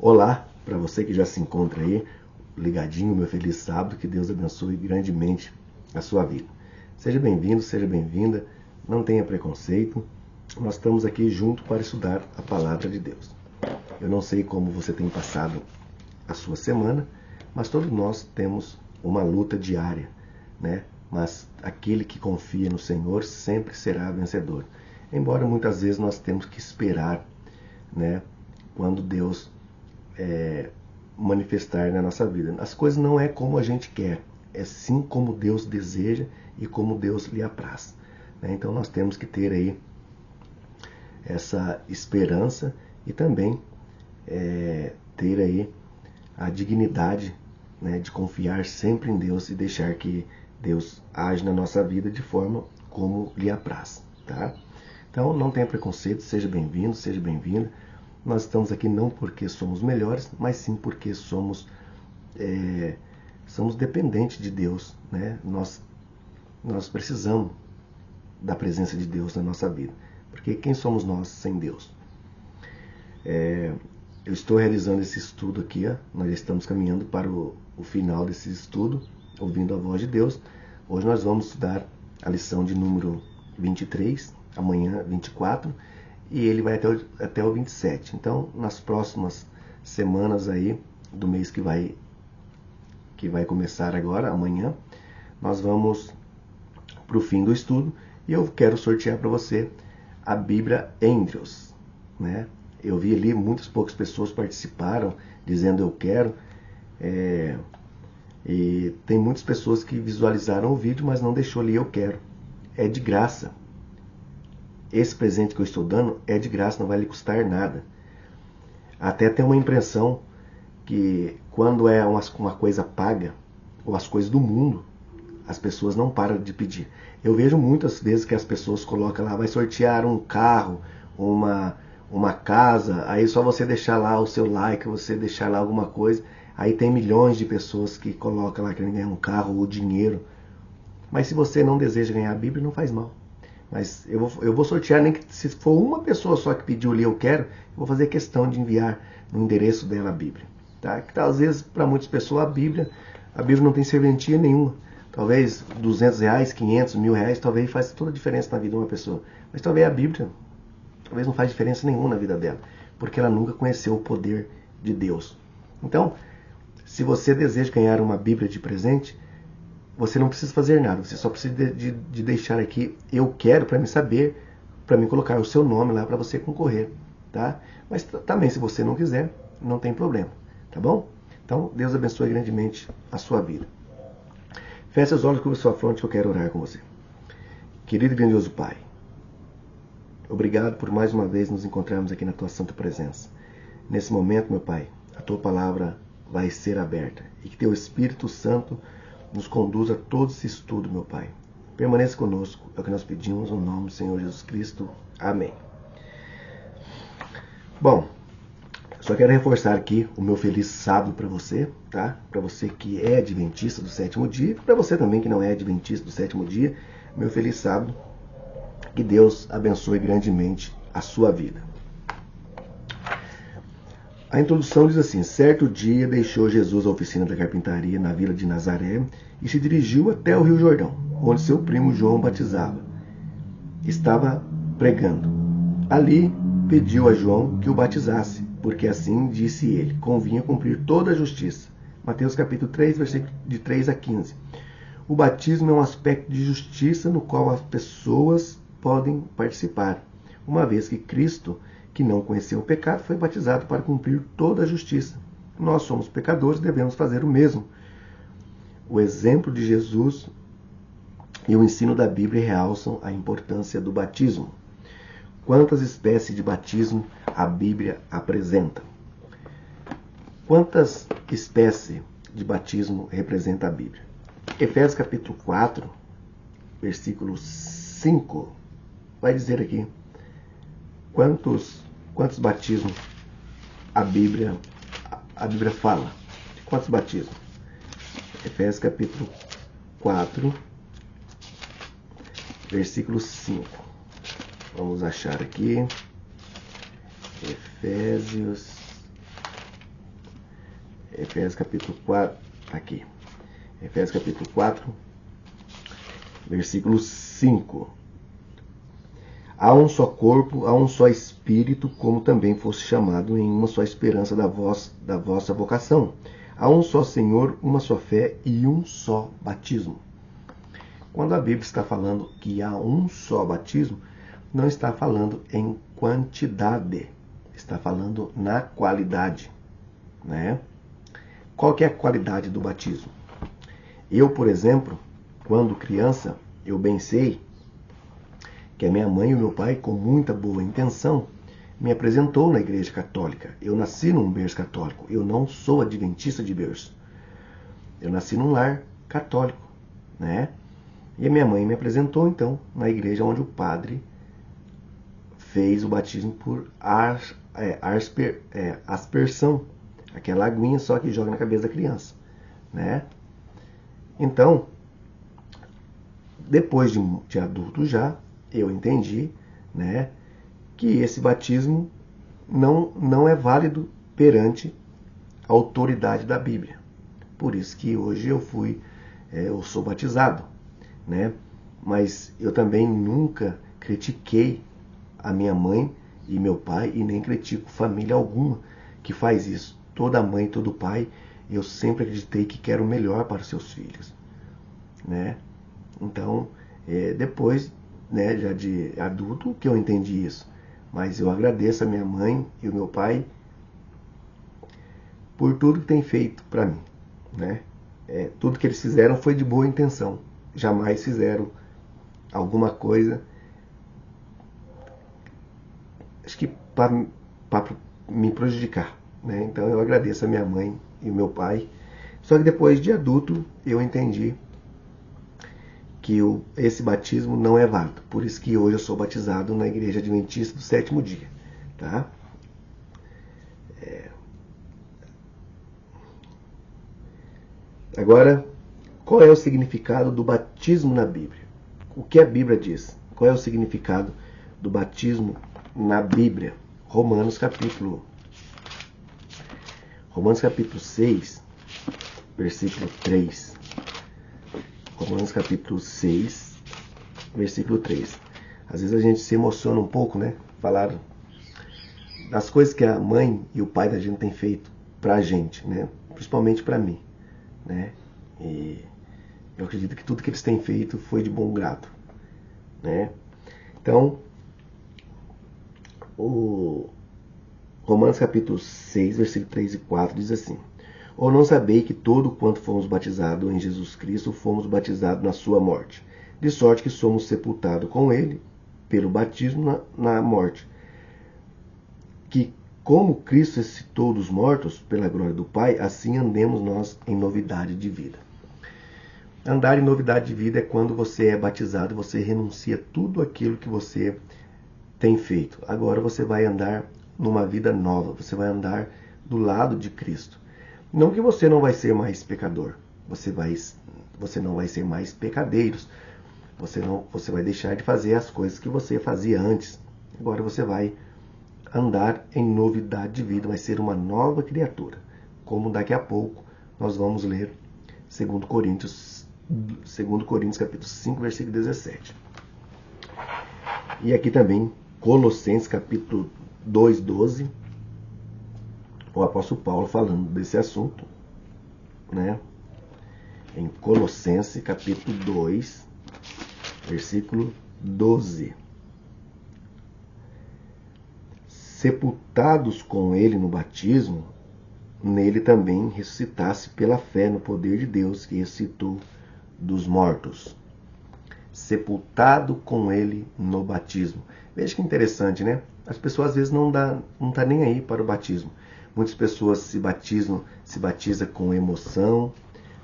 Olá, para você que já se encontra aí, ligadinho, meu feliz sábado, que Deus abençoe grandemente a sua vida. Seja bem-vindo, seja bem-vinda, não tenha preconceito, nós estamos aqui juntos para estudar a Palavra de Deus. Eu não sei como você tem passado a sua semana, mas todos nós temos uma luta diária, né? Mas aquele que confia no Senhor sempre será vencedor. Embora muitas vezes nós temos que esperar, né? Quando Deus manifestar na nossa vida. As coisas não é como a gente quer, é sim como Deus deseja e como Deus lhe apraz. Né? Então nós temos que ter aí essa esperança e também ter aí a dignidade, né, de confiar sempre em Deus e deixar que Deus age na nossa vida de forma como lhe apraz. Tá? Então não tenha preconceito, seja bem-vindo, seja bem-vinda. Nós estamos aqui não porque somos melhores, mas sim porque somos dependentes de Deus. Né? Nós precisamos da presença de Deus na nossa vida. Porque quem somos nós sem Deus? Eu estou realizando esse estudo aqui, nós já estamos caminhando para o final desse estudo, ouvindo a voz de Deus. Hoje nós vamos estudar a lição de número 23, amanhã 24, e ele vai até o 27. Então, nas próximas semanas aí, do mês que vai começar agora, amanhã, nós vamos para o fim do estudo, e eu quero sortear para você a Bíblia Andrews, né? Eu vi ali, muitas poucas pessoas participaram, dizendo eu quero, e tem muitas pessoas que visualizaram o vídeo, mas não deixou ali eu quero. É de graça. Esse presente que eu estou dando é de graça, não vai lhe custar nada. Até tem uma impressão que quando é uma coisa paga, ou as coisas do mundo, as pessoas não param de pedir. Eu vejo muitas vezes que as pessoas colocam lá, vai sortear um carro, uma casa, aí só você deixar lá o seu like, você deixar lá alguma coisa, aí tem milhões de pessoas que colocam lá querendo ganhar um carro ou dinheiro. Mas se você não deseja ganhar a Bíblia, não faz mal. Mas eu vou sortear, nem que se for uma pessoa só que pediu ali eu quero, eu vou fazer questão de enviar no endereço dela a Bíblia. Tá? Que às vezes para muitas pessoas a Bíblia não tem serventia nenhuma. Talvez R$200, 500, R$1.000, talvez faz toda a diferença na vida de uma pessoa. Mas talvez a Bíblia talvez não faz diferença nenhuma na vida dela, porque ela nunca conheceu o poder de Deus. Então, se você deseja ganhar uma Bíblia de presente, você não precisa fazer nada, você só precisa de deixar aqui eu quero para me saber, para me colocar o seu nome lá para você concorrer, tá? Mas também se você não quiser, não tem problema, tá bom? Então Deus abençoe grandemente a sua vida. Feche os olhos com a sua fronte que eu quero orar com você. Querido e grandioso Pai, obrigado por mais uma vez nos encontrarmos aqui na tua santa presença. Nesse momento, meu Pai, a tua palavra vai ser aberta e que teu Espírito Santo nos conduza a todo esse estudo, meu Pai. Permaneça conosco, é o que nós pedimos no nome do Senhor Jesus Cristo. Amém. Bom, só quero reforçar aqui o meu feliz sábado para você, tá? Para você que é adventista do sétimo dia, para você também que não é adventista do sétimo dia, meu feliz sábado. Que Deus abençoe grandemente a sua vida. A introdução diz assim: certo dia deixou Jesus a oficina da carpintaria na vila de Nazaré e se dirigiu até o Rio Jordão, onde seu primo João batizava. Estava pregando. Ali pediu a João que o batizasse, porque assim, disse ele, convinha cumprir toda a justiça. Mateus capítulo 3, versículo de 3 a 15. O batismo é um aspecto de justiça no qual as pessoas podem participar, uma vez que Cristo, que não conheceu o pecado, foi batizado para cumprir toda a justiça. Nós somos pecadores, devemos fazer o mesmo. O exemplo de Jesus e o ensino da Bíblia realçam a importância do batismo. Quantas espécies de batismo a Bíblia apresenta? Quantas espécies de batismo representa a Bíblia? Efésios capítulo 4, versículo 5, vai dizer aqui quantos batismos a Bíblia fala. Quantos batismos? Efésios capítulo 4, versículo 5. Vamos achar aqui. Efésios Efésios capítulo 4, aqui. Efésios capítulo 4, versículo 5. Há um só corpo, há um só Espírito, como também fosse chamado em uma só esperança da vossa vocação. Há um só Senhor, uma só fé e um só batismo. Quando a Bíblia está falando que há um só batismo, não está falando em quantidade, está falando na qualidade, né? Qual que é a qualidade do batismo? Eu, por exemplo, quando criança, eu bem sei que a minha mãe e o meu pai, com muita boa intenção, me apresentou na igreja católica. Eu nasci num berço católico, eu não sou adventista de berço. Eu nasci num lar católico, né? E a minha mãe me apresentou, então, na igreja onde o padre fez o batismo por aspersão, aquela aguinha só que joga na cabeça da criança, né? Então, depois de adulto já, eu entendi, né, que esse batismo não é válido perante a autoridade da Bíblia. Por isso que hoje eu sou batizado, né? Mas eu também nunca critiquei a minha mãe e meu pai, e nem critico família alguma que faz isso. Toda mãe, todo pai, eu sempre acreditei que quer o melhor para os seus filhos, né? Então, depois, né, já de adulto, que eu entendi isso. Mas eu agradeço a minha mãe e o meu pai por tudo que tem feito para mim, né? Tudo que eles fizeram foi de boa intenção. Jamais fizeram alguma coisa, acho que para me prejudicar, né? Então eu agradeço a minha mãe e o meu pai. Só que depois de adulto eu entendi que esse batismo não é válido. Por isso que hoje eu sou batizado na Igreja Adventista do Sétimo Dia, tá? Agora, qual é o significado do batismo na Bíblia? O que a Bíblia diz? Qual é o significado do batismo na Bíblia? Romanos capítulo 6, versículo 3. Romanos capítulo 6, versículo 3. Às vezes a gente se emociona um pouco, né? Falar das coisas que a mãe e o pai da gente têm feito pra gente, né? Principalmente pra mim, né? E eu acredito que tudo que eles têm feito foi de bom grado, né? Então, o Romanos capítulo 6, versículo 3 e 4 diz assim: Ou não sabei que todo quanto fomos batizados em Jesus Cristo, fomos batizados na sua morte, de sorte que somos sepultados com ele, pelo batismo na morte, que como Cristo ressuscitou dos mortos, pela glória do Pai, assim andemos nós em novidade de vida. Andar em novidade de vida é quando você é batizado, você renuncia tudo aquilo que você tem feito. Agora você vai andar numa vida nova, você vai andar do lado de Cristo. Não que você não vai ser mais pecador, você não vai ser mais pecadeiros, você vai deixar de fazer as coisas que você fazia antes. Agora você vai andar em novidade de vida, vai ser uma nova criatura, como daqui a pouco nós vamos ler 2 Coríntios capítulo 5, versículo 17. E aqui também Colossenses capítulo 2, 12, o apóstolo Paulo falando desse assunto, né? Em Colossenses capítulo 2, versículo 12. Sepultados com ele no batismo, nele também ressuscitasse pela fé no poder de Deus que ressuscitou dos mortos. Sepultado com ele no batismo. Veja que interessante, né? As pessoas às vezes não tá nem aí para o batismo. Muitas pessoas se batizam com emoção,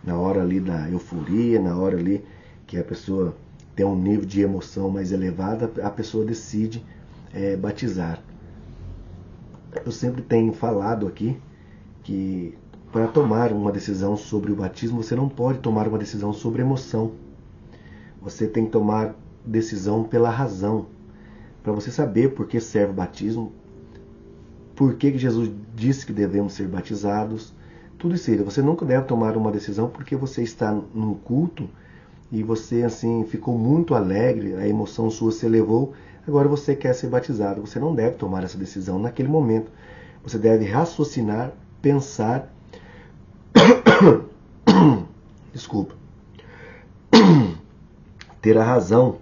na hora ali da euforia, na hora ali que a pessoa tem um nível de emoção mais elevado, a pessoa decide batizar. Eu sempre tenho falado aqui que para tomar uma decisão sobre o batismo, você não pode tomar uma decisão sobre emoção. Você tem que tomar decisão pela razão, para você saber por que serve o batismo, por que Jesus disse que devemos ser batizados, Tudo isso aí. Você nunca deve tomar uma decisão porque você está num culto e você assim ficou muito alegre, a emoção sua se elevou, agora você quer ser batizado. Você não deve tomar essa decisão naquele momento. Você deve raciocinar, pensar, desculpa, ter a razão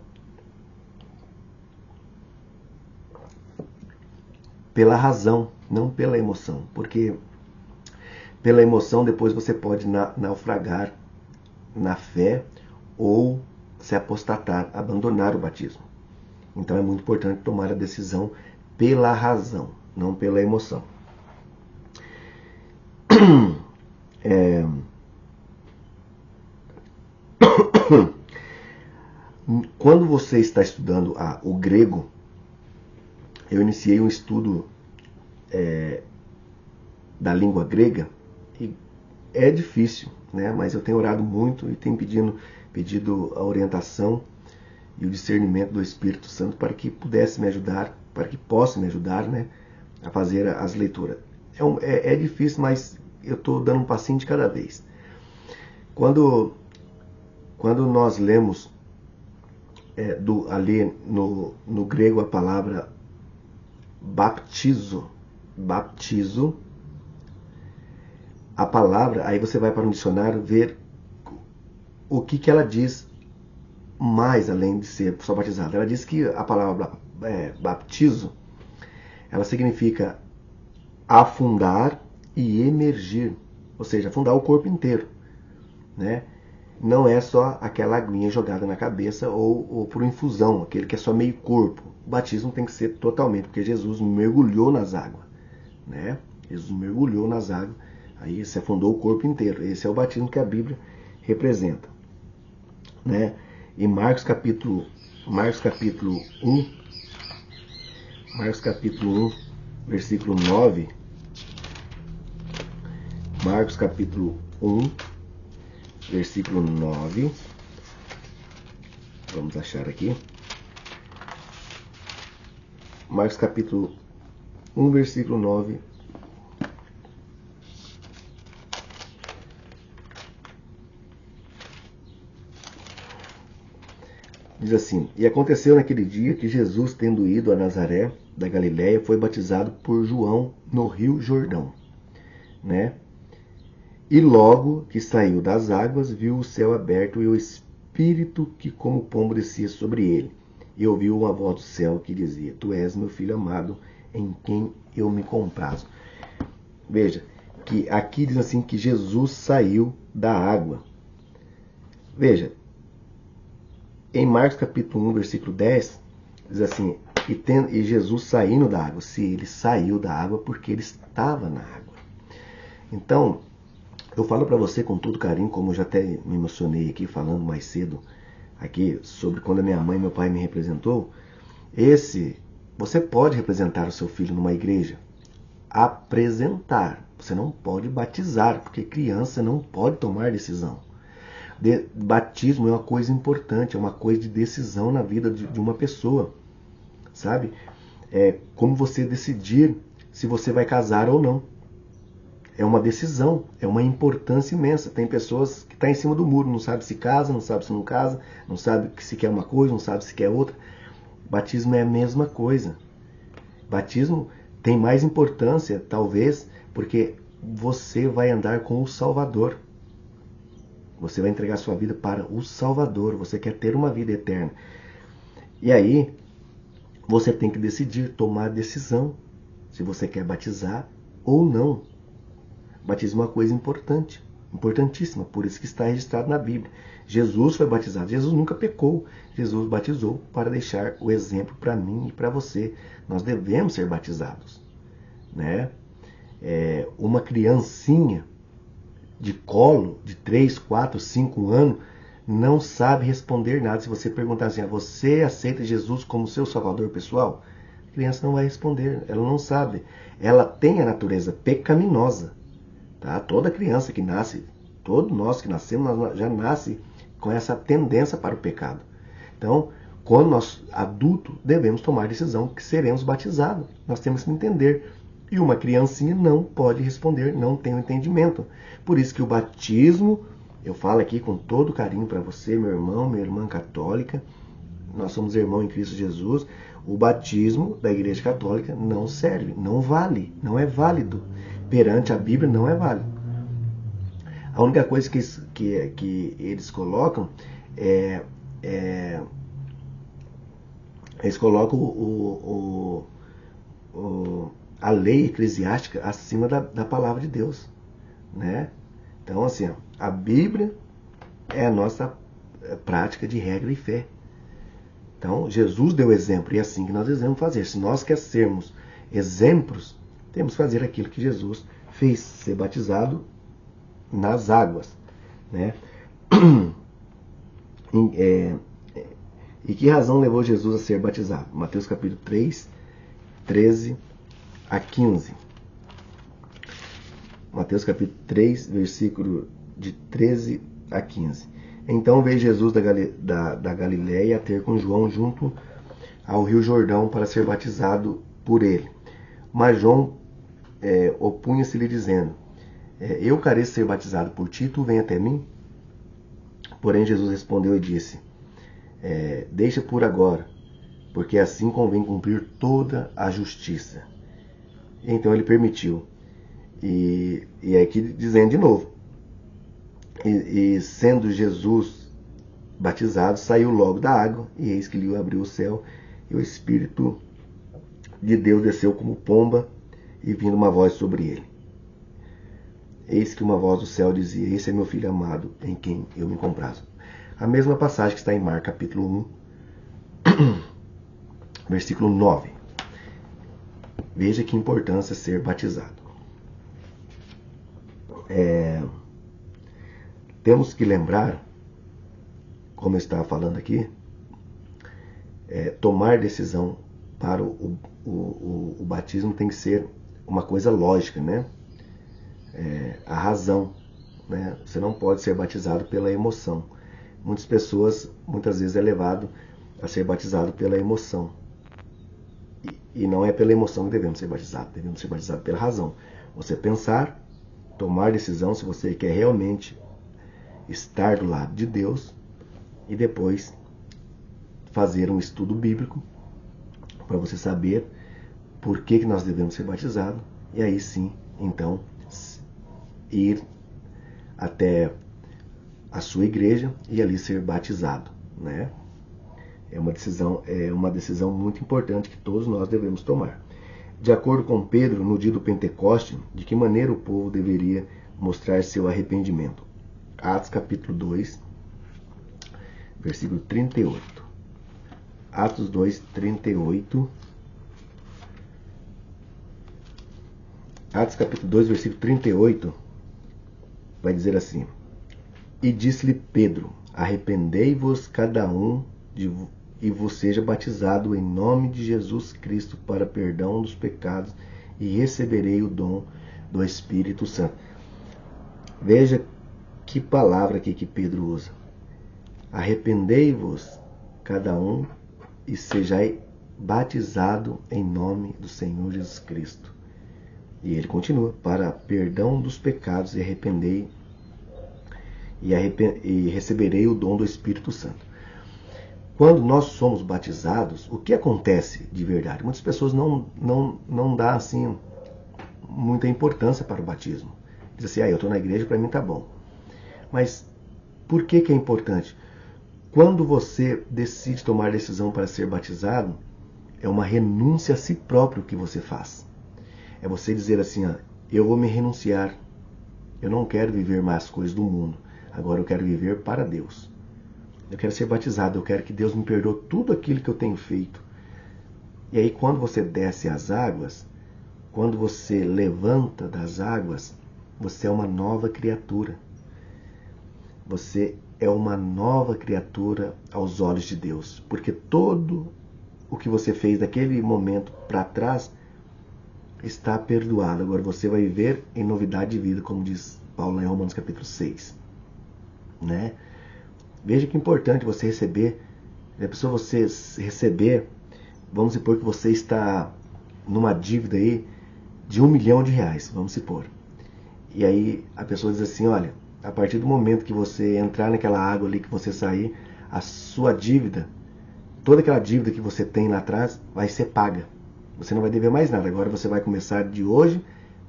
pela razão, não pela emoção, porque pela emoção depois você pode naufragar na fé ou se apostatar, abandonar o batismo. Então é muito importante tomar a decisão pela razão, não pela emoção. Quando você está estudando o grego, eu iniciei um estudo da língua grega e é difícil, né? Mas eu tenho orado muito e tenho pedido a orientação e o discernimento do Espírito Santo para que pudesse me ajudar, para que possa me ajudar, né, a fazer as leituras. É difícil, mas eu estou dando um passinho de cada vez. Quando nós lemos ali no grego a palavra baptizo, a palavra, aí você vai para um dicionário ver o que ela diz mais além de ser só batizado. Ela diz que a palavra baptizo, ela significa afundar e emergir, ou seja, afundar o corpo inteiro, né? Não é só aquela aguinha jogada na cabeça ou por infusão, aquele que é só meio corpo. O batismo tem que ser totalmente, porque Jesus mergulhou nas águas, né? Jesus mergulhou nas águas, aí se afundou o corpo inteiro. Esse é o batismo que a Bíblia representa, né? Em Marcos capítulo 1, versículo 9, Marcos capítulo 1, versículo 9, vamos achar aqui, Marcos capítulo 1, versículo 9, diz assim: E aconteceu naquele dia que Jesus, tendo ido a Nazaré da Galiléia, foi batizado por João no rio Jordão, né? E logo que saiu das águas, viu o céu aberto e o Espírito que como pombo descia sobre ele. E ouviu uma voz do céu que dizia: Tu és meu filho amado, em quem eu me comprazo. Veja, que aqui diz assim que Jesus saiu da água. Veja, em Marcos capítulo 1, versículo 10, diz assim: e Jesus saindo da água. Se ele saiu da água, porque ele estava na água. Então, eu falo para você com todo carinho, como eu já até me emocionei aqui falando mais cedo aqui sobre quando a minha mãe e meu pai me representou. Você pode representar o seu filho numa igreja, apresentar. Você não pode batizar, porque criança não pode tomar decisão. Batismo é uma coisa importante, é uma coisa de decisão na vida de uma pessoa, sabe? É como você decidir se você vai casar ou não. É uma decisão, é uma importância imensa. Tem pessoas que estão em cima do muro, não sabe se casa, não sabe se não casa, não sabe se quer uma coisa, não sabe se quer outra. Batismo é a mesma coisa. Batismo tem mais importância, talvez, porque você vai andar com o Salvador. Você vai entregar sua vida para o Salvador. Você quer ter uma vida eterna. E aí, você tem que decidir, tomar a decisão, se você quer batizar ou não. Batismo é uma coisa importante, importantíssima, por isso que está registrado na Bíblia. Jesus foi batizado, Jesus nunca pecou, Jesus batizou para deixar o exemplo para mim e para você. Nós devemos ser batizados, né? Uma criancinha de colo, de 3, 4, 5 anos, não sabe responder nada. Se você perguntar assim: você aceita Jesus como seu salvador pessoal? A criança não vai responder, ela não sabe. Ela tem a natureza pecaminosa. Tá? Toda criança que nasce, todos nós que nascemos, nós já nasce com essa tendência para o pecado. Então, quando nós adultos devemos tomar a decisão que seremos batizados. Nós temos que entender E uma criancinha não pode responder, não tem o entendimento. Por isso que o batismo, eu falo aqui com todo carinho para você, meu irmão, minha irmã católica, nós somos irmãos em Cristo Jesus, o batismo da Igreja Católica não serve, não vale, não é válido. Perante a Bíblia não é válido. A única coisa que eles colocam eles colocam a lei eclesiástica acima da palavra de Deus, né? Então, assim, a Bíblia é a nossa prática de regra e fé. Então, Jesus deu exemplo e é assim que nós devemos fazer. Se nós queremos sermos exemplos, temos que fazer aquilo que Jesus fez, ser batizado nas águas, né? E que razão levou Jesus a ser batizado? Mateus capítulo 3, 13 a 15. Mateus capítulo 3, versículo de 13 a 15. Então veio Jesus da Galiléia ter com João junto ao rio Jordão para ser batizado por ele. Mas João opunha-se-lhe dizendo, eu careço ser batizado por ti, tu vem até mim? Porém Jesus respondeu e disse, deixa por agora, porque assim convém cumprir toda a justiça. Então ele permitiu. E aqui dizendo de novo, e sendo Jesus batizado, saiu logo da água, e eis que lhe abriu o céu, e o Espírito de Deus desceu como pomba, e vindo uma voz sobre ele. Eis que uma voz do céu dizia, esse é meu filho amado, em quem eu me comprazo. A mesma passagem que está em Marcos capítulo 1, versículo 9. Veja que importância ser batizado. Temos que lembrar, como eu estava falando aqui, tomar decisão para o batismo tem que ser uma coisa lógica, né? A razão, né? Você não pode ser batizado pela emoção. Muitas pessoas, muitas vezes é levado a ser batizado pela emoção. E não é pela emoção que devemos ser batizados pela razão. Você pensar, tomar decisão se você quer realmente estar do lado de Deus e depois fazer um estudo bíblico para você saber por que nós devemos ser batizados e aí sim, então, ir até a sua igreja e ali ser batizado, né? É uma decisão muito importante que todos nós devemos tomar. De acordo com Pedro, no dia do Pentecoste, de que maneira o povo deveria mostrar seu arrependimento? Atos capítulo 2, versículo 38. Atos 2, 38. Atos capítulo 2, versículo 38, vai dizer assim, e disse-lhe Pedro, arrependei-vos cada um e vos seja batizado em nome de Jesus Cristo para perdão dos pecados e receberei o dom do Espírito Santo. Veja que palavra aqui que Pedro usa. Arrependei-vos cada um e sejai batizado em nome do Senhor Jesus Cristo. E ele continua, para perdão dos pecados e receberei o dom do Espírito Santo. Quando nós somos batizados, o que acontece de verdade? Muitas pessoas não dão assim, muita importância para o batismo. Diz assim, eu estou na igreja, para mim tá bom. Mas por que é importante? Quando você decide tomar decisão para ser batizado, é uma renúncia a si próprio que você faz. É você dizer assim, eu vou me renunciar. Eu não quero viver mais coisas do mundo. Agora eu quero viver para Deus. Eu quero ser batizado. Eu quero que Deus me perdoe tudo aquilo que eu tenho feito. E aí quando você desce as águas, quando você levanta das águas, você é uma nova criatura. Você é uma nova criatura aos olhos de Deus. Porque todo o que você fez daquele momento para trás está perdoado. Agora você vai viver em novidade de vida, como diz Paulo em Romanos capítulo 6. Né? Veja que é importante você receber. A pessoa você receber, vamos supor que você está numa dívida aí de R$ 1 milhão, vamos supor. E aí a pessoa diz assim, olha, a partir do momento que você entrar naquela água ali, que você sair, a sua dívida, toda aquela dívida que você tem lá atrás, vai ser paga. Você não vai dever mais nada. Agora você vai começar de hoje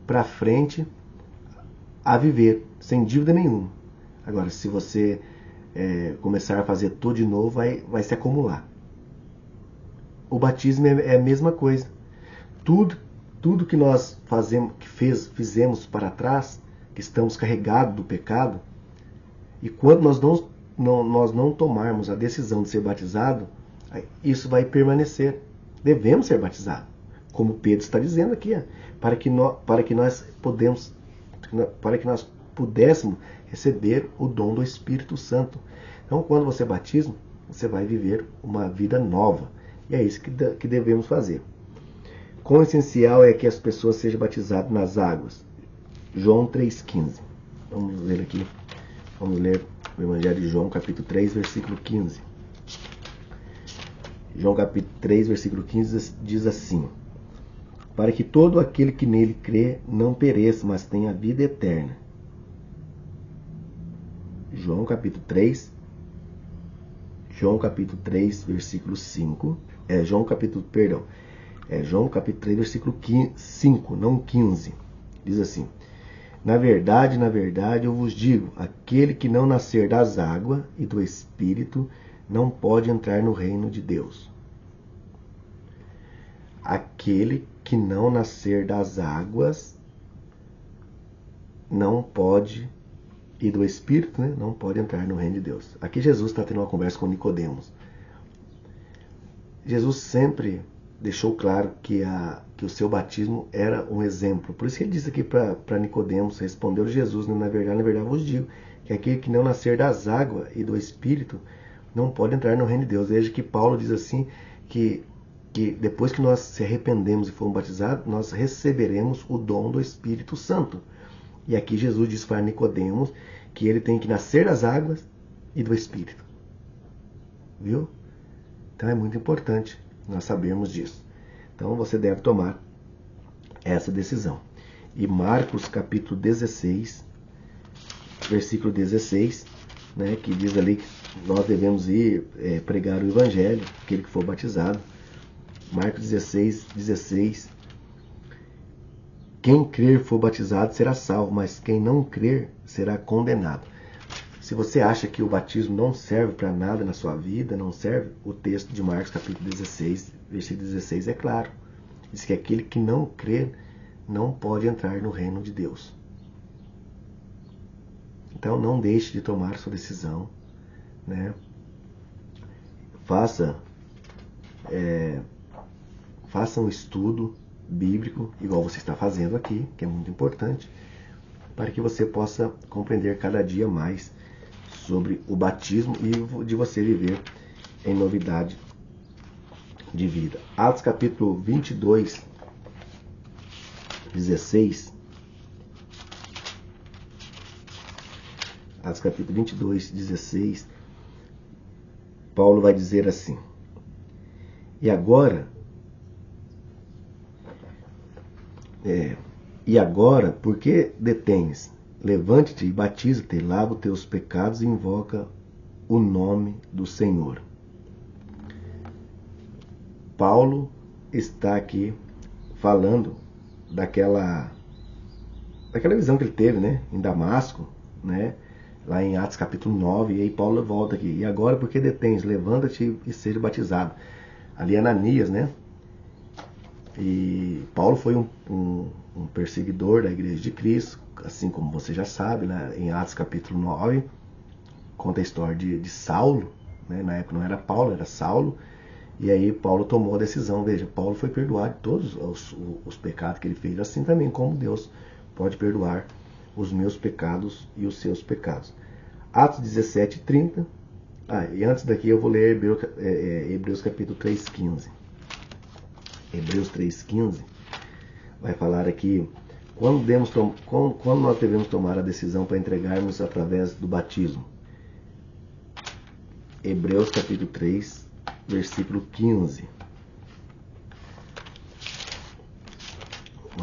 para frente a viver sem dívida nenhuma. Agora, se você começar a fazer tudo de novo, vai se acumular. O batismo é a mesma coisa. Tudo que nós fizemos para trás, que estamos carregados do pecado, e quando nós não tomarmos a decisão de ser batizado, isso vai permanecer. Devemos ser batizados, como Pedro está dizendo aqui, para que nós pudéssemos receber o dom do Espírito Santo. Então, quando você batiza, você vai viver uma vida nova. E é isso que devemos fazer. Quão essencial é que as pessoas sejam batizadas nas águas? João 3,15. Vamos ler aqui. Vamos ler o Evangelho de João, capítulo 3, versículo 15. João capítulo 3, versículo 15 diz assim: para que todo aquele que nele crê não pereça, mas tenha vida eterna. João capítulo 3, versículo 5. João capítulo 3, versículo 5, não 15. Diz assim: na verdade, eu vos digo, aquele que não nascer das águas e do Espírito não pode entrar no reino de Deus. Aquele que não nascer das águas não pode, e do Espírito, não pode entrar no reino de Deus. Aqui Jesus está tendo uma conversa com Nicodemos. Jesus sempre deixou claro que o seu batismo era um exemplo. Por isso que ele disse aqui para Nicodemos, respondeu Jesus, na verdade vos digo, que aquele que não nascer das águas e do Espírito não pode entrar no reino de Deus. Veja que Paulo diz assim, que depois que nós se arrependemos e fomos batizados, nós receberemos o dom do Espírito Santo. E aqui Jesus diz para Nicodemos que ele tem que nascer das águas e do Espírito. Viu? Então é muito importante nós sabermos disso. Então você deve tomar essa decisão. E Marcos capítulo 16, versículo 16, que diz ali que nós devemos ir pregar o Evangelho, aquele que for batizado. Marcos 16, 16. Quem crer for batizado será salvo, mas quem não crer será condenado. Se você acha que o batismo não serve para nada na sua vida, não serve, o texto de Marcos capítulo 16, versículo 16 é claro. Diz que aquele que não crê não pode entrar no reino de Deus. Então não deixe de tomar sua decisão. Faça um estudo bíblico, igual você está fazendo aqui, que é muito importante, para que você possa compreender cada dia mais sobre o batismo e de você viver em novidade de vida. Atos capítulo 22, 16. Atos capítulo 22, 16. Paulo vai dizer assim: E agora, por que detens? Levante-te e batiza-te, lava os teus pecados e invoca o nome do Senhor. Paulo está aqui falando daquela visão que ele teve, em Damasco, lá em Atos capítulo 9, e aí Paulo volta aqui. E agora, por que detens? Levanta-te e seja batizado. Ali Ananias, E Paulo foi um perseguidor da Igreja de Cristo, assim como você já sabe, em Atos capítulo 9, conta a história de Saulo, na época não era Paulo, era Saulo, e aí Paulo tomou a decisão. Veja, Paulo foi perdoado de todos os pecados que ele fez, assim também como Deus pode perdoar os meus pecados e os seus pecados. Atos 17, 30. E antes daqui eu vou ler Hebreus capítulo 3,15. Hebreus 3,15 vai falar aqui quando nós devemos tomar a decisão para entregarmos através do batismo. Hebreus capítulo 3, versículo 15.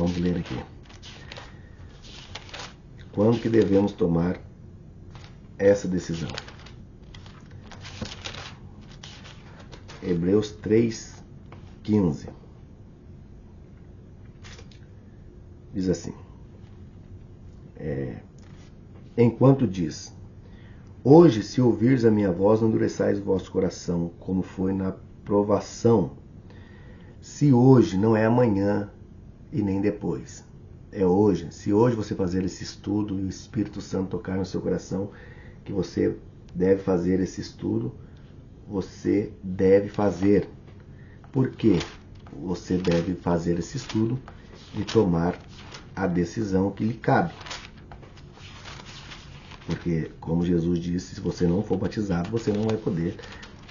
Vamos ler aqui. Quando que devemos tomar essa decisão? Hebreus 3:15 diz assim: enquanto diz: hoje, se ouvires a minha voz, não endureçais o vosso coração, como foi na provação. Se hoje, não é amanhã e nem depois. É hoje. Se hoje você fazer esse estudo e o Espírito Santo tocar no seu coração que você deve fazer esse estudo, você deve fazer. Por quê? Você deve fazer esse estudo e tomar a decisão que lhe cabe. Porque, como Jesus disse, se você não for batizado, você não vai poder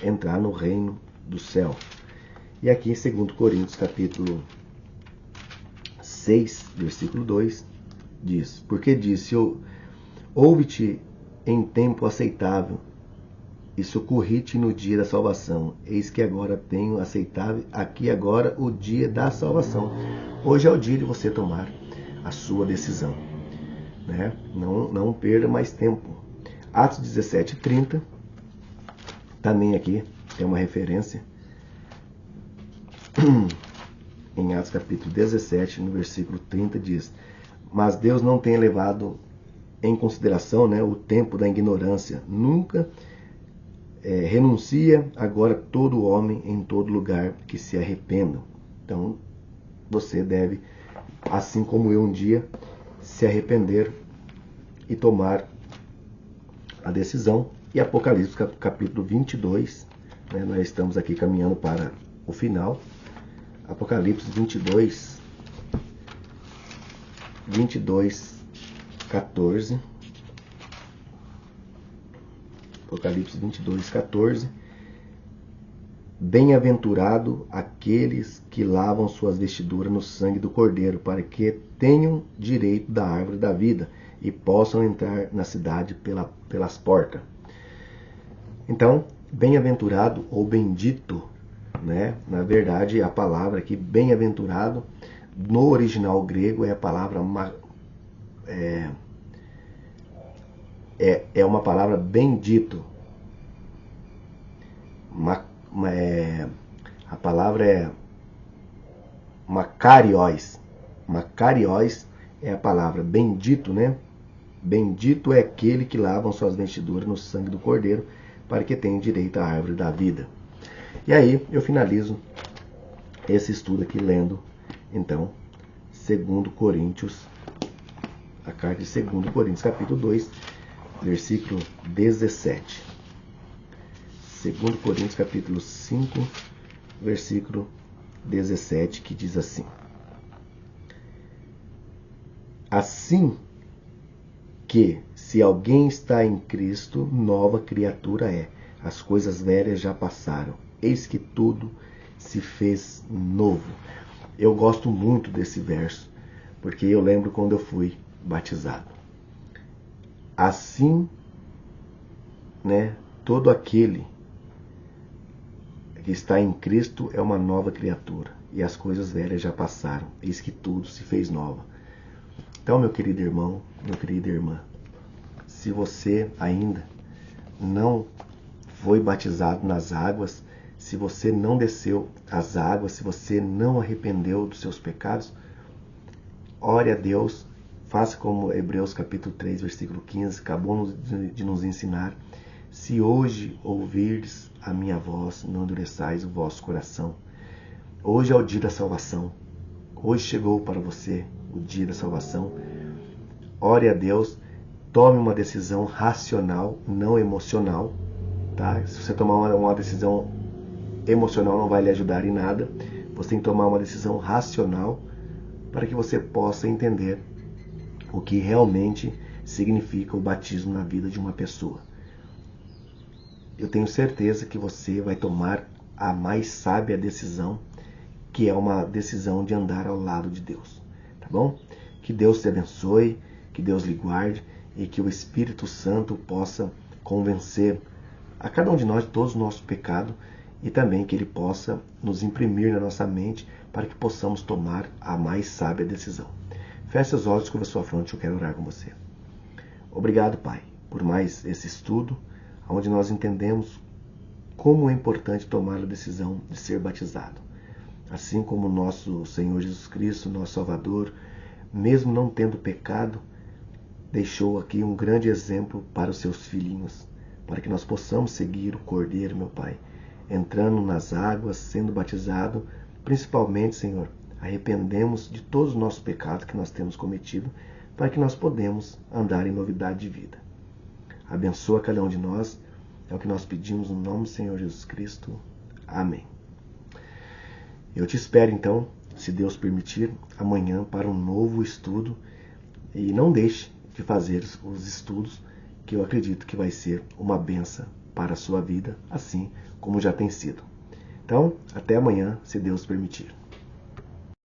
entrar no reino do céu. E aqui em 2 Coríntios, capítulo 6, versículo 2, diz: porque disse: ouve-te em tempo aceitável, e socorri-te no dia da salvação. Eis que agora tenho aceitável aqui agora o dia da salvação. Hoje é o dia de você tomar a sua decisão, né? Não perda mais tempo. Atos 17:30, também aqui tem uma referência. Em Atos capítulo 17, no versículo 30, diz: mas Deus não tem levado em consideração, né, o tempo da ignorância. Nunca renuncia agora todo homem em todo lugar que se arrependam. Então, você deve, assim como eu um dia, se arrepender e tomar a decisão. E Apocalipse capítulo 22, né, nós estamos aqui caminhando para o final. Apocalipse 22, 14. Apocalipse 22:14. Bem-aventurado aqueles que lavam suas vestiduras no sangue do Cordeiro, para que tenham direito da árvore da vida e possam entrar na cidade pelas portas. Então, bem-aventurado ou bendito, né? Na verdade, a palavra aqui, bem-aventurado, no original grego é a palavra é uma palavra bendito. A palavra é makarios. Makarios é a palavra bendito, né? Bendito é aquele que lavam suas vestiduras no sangue do Cordeiro, para que tenha direito à árvore da vida. E aí eu finalizo esse estudo aqui lendo, então, 2 Coríntios, a carta de 2 Coríntios, capítulo 2, versículo 17. 2 Coríntios, capítulo 5, versículo 17, que diz assim: assim que, se alguém está em Cristo, nova criatura é. As coisas velhas já passaram, eis que tudo se fez novo. Eu gosto muito desse verso, porque eu lembro quando eu fui batizado. Assim, né, todo aquele que está em Cristo é uma nova criatura, e as coisas velhas já passaram, eis que tudo se fez nova. Então, meu querido irmão, minha querida irmã, se você ainda não foi batizado nas águas, se você não desceu as águas, se você não arrependeu dos seus pecados, ore a Deus, faça como Hebreus capítulo 3, versículo 15, acabou de nos ensinar: se hoje ouvirdes a minha voz, não endureçais o vosso coração. Hoje é o dia da salvação. Hoje chegou para você o dia da salvação. Ore a Deus, tome uma decisão racional, não emocional. Tá? Se você tomar uma decisão emocional, não vai lhe ajudar em nada. Você tem que tomar uma decisão racional para que você possa entender o que realmente significa o batismo na vida de uma pessoa. Eu tenho certeza que você vai tomar a mais sábia decisão, que é uma decisão de andar ao lado de Deus. Tá bom? Que Deus te abençoe, que Deus lhe guarde e que o Espírito Santo possa convencer a cada um de nós de todos os nossos pecados e também que Ele possa nos imprimir na nossa mente para que possamos tomar a mais sábia decisão. Feche os olhos, curva sua fronte, eu quero orar com você. Obrigado, Pai, por mais esse estudo, onde nós entendemos como é importante tomar a decisão de ser batizado. Assim como o nosso Senhor Jesus Cristo, nosso Salvador, mesmo não tendo pecado, deixou aqui um grande exemplo para os seus filhinhos, para que nós possamos seguir o Cordeiro, meu Pai, entrando nas águas, sendo batizado, principalmente, Senhor, arrependemos de todos os nossos pecados que nós temos cometido, para que nós podemos andar em novidade de vida. Abençoa cada um de nós, é o que nós pedimos no nome do Senhor Jesus Cristo. Amém. Eu te espero então, se Deus permitir, amanhã para um novo estudo, e não deixe de fazer os estudos, que eu acredito que vai ser uma bênção para a sua vida, assim como já tem sido. Então, até amanhã, se Deus permitir.